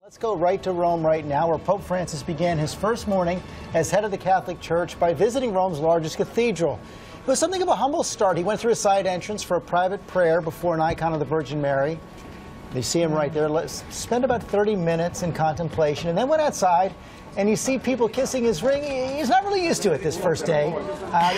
Let's go right to Rome right now, where Pope Francis began his first morning as head of the Catholic Church by visiting Rome's largest cathedral. It was something of a humble start. He went through a side entrance for a private prayer before an icon of the Virgin Mary. You see him right there. Spent about 30 minutes in contemplation and then went outside, and you see people kissing his ring. He's not really used to it this first day.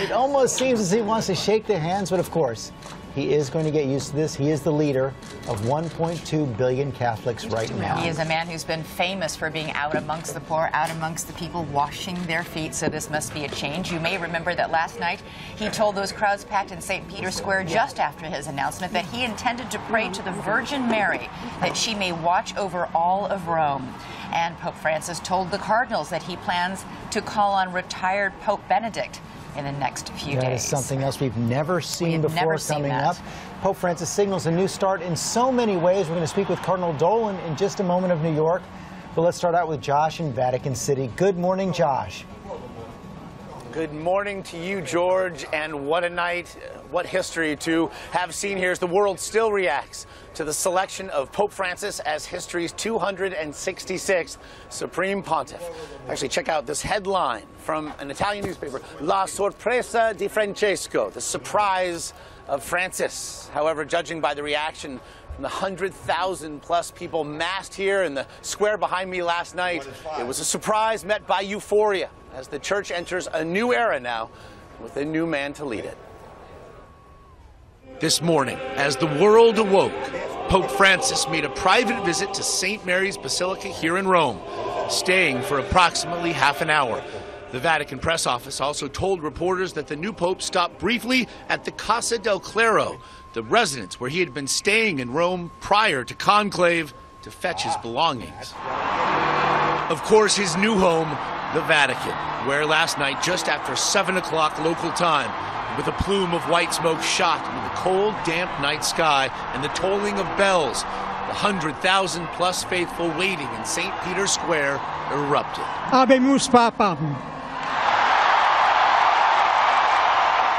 It almost seems as if he wants to shake their hands, but of course, he is going to get used to this. He is the leader of 1.2 billion Catholics right now. He is a man who's been famous for being out amongst the poor, out amongst the people, washing their feet, so this must be a change. You may remember that last night he told those crowds packed in St. Peter's Square just after his announcement that he intended to pray to the Virgin Mary that she may watch over all of Rome. And Pope Francis told the cardinals that he plans to call on retired Pope Benedict in the next few days. That is something else we've never seen before coming up. Pope Francis signals a new start in so many ways. We're going to speak with Cardinal Dolan in just a moment of New York. But let's start out with Josh in Vatican City. Good morning, Josh. Good morning to you, George, and what a night, what history to have seen here as the world still reacts to the selection of Pope Francis as history's 266th Supreme Pontiff. Actually, check out this headline from an Italian newspaper, La sorpresa di Francesco, the surprise of Francis. However, judging by the reaction from the 100,000 plus people massed here in the square behind me last night, it was a surprise met by euphoria as the church enters a new era now with a new man to lead it. This morning, as the world awoke, Pope Francis made a private visit to St. Mary's Basilica here in Rome, staying for approximately half an hour. The Vatican press office also told reporters that the new pope stopped briefly at the Casa del Clero, the residence where he had been staying in Rome prior to conclave, to fetch his belongings. Of course, his new home, the Vatican, where last night, just after 7 o'clock local time, with a plume of white smoke shot into the cold, damp night sky and the tolling of bells, the 100,000 plus faithful waiting in St. Peter's Square erupted. Habemus Papam.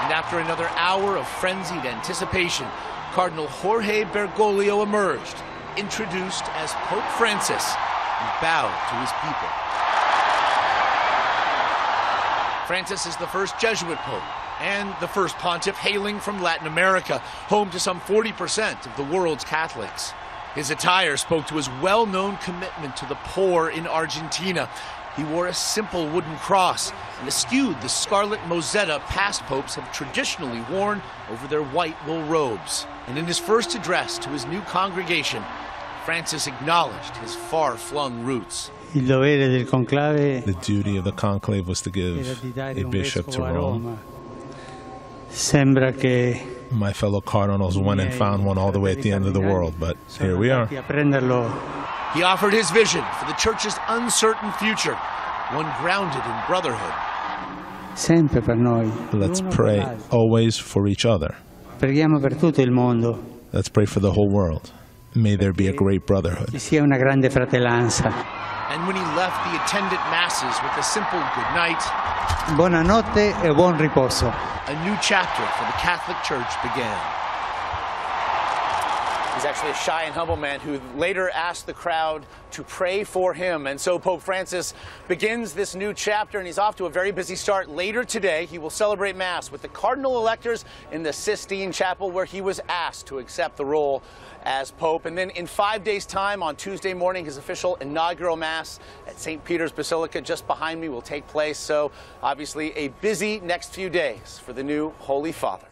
And after another hour of frenzied anticipation, Cardinal Jorge Bergoglio emerged, introduced as Pope Francis, and bowed to his people. Francis is the first Jesuit pope and the first pontiff hailing from Latin America, home to some 40% of the world's Catholics. His attire spoke to his well-known commitment to the poor in Argentina. He wore a simple wooden cross and eschewed the scarlet mozzetta past popes have traditionally worn over their white wool robes. And in his first address to his new congregation, Francis acknowledged his far-flung roots. The duty of the conclave was to give a bishop to Rome. My fellow cardinals went and found one all the way at the end of the world, but here we are. He offered his vision for the church's uncertain future, one grounded in brotherhood. Let's pray always for each other. Let's pray for the whole world. May there be a great brotherhood. And when he left the attendant masses with a simple good night, Buonanotte e buon riposo. a new chapter for the Catholic Church began. He's actually a shy and humble man who later asked the crowd to pray for him. And so Pope Francis begins this new chapter, and he's off to a very busy start. Later today, he will celebrate Mass with the cardinal electors in the Sistine Chapel, where he was asked to accept the role as Pope. And then in 5 days' time, on Tuesday morning, his official inaugural Mass at St. Peter's Basilica just behind me will take place. So obviously a busy next few days for the new Holy Father.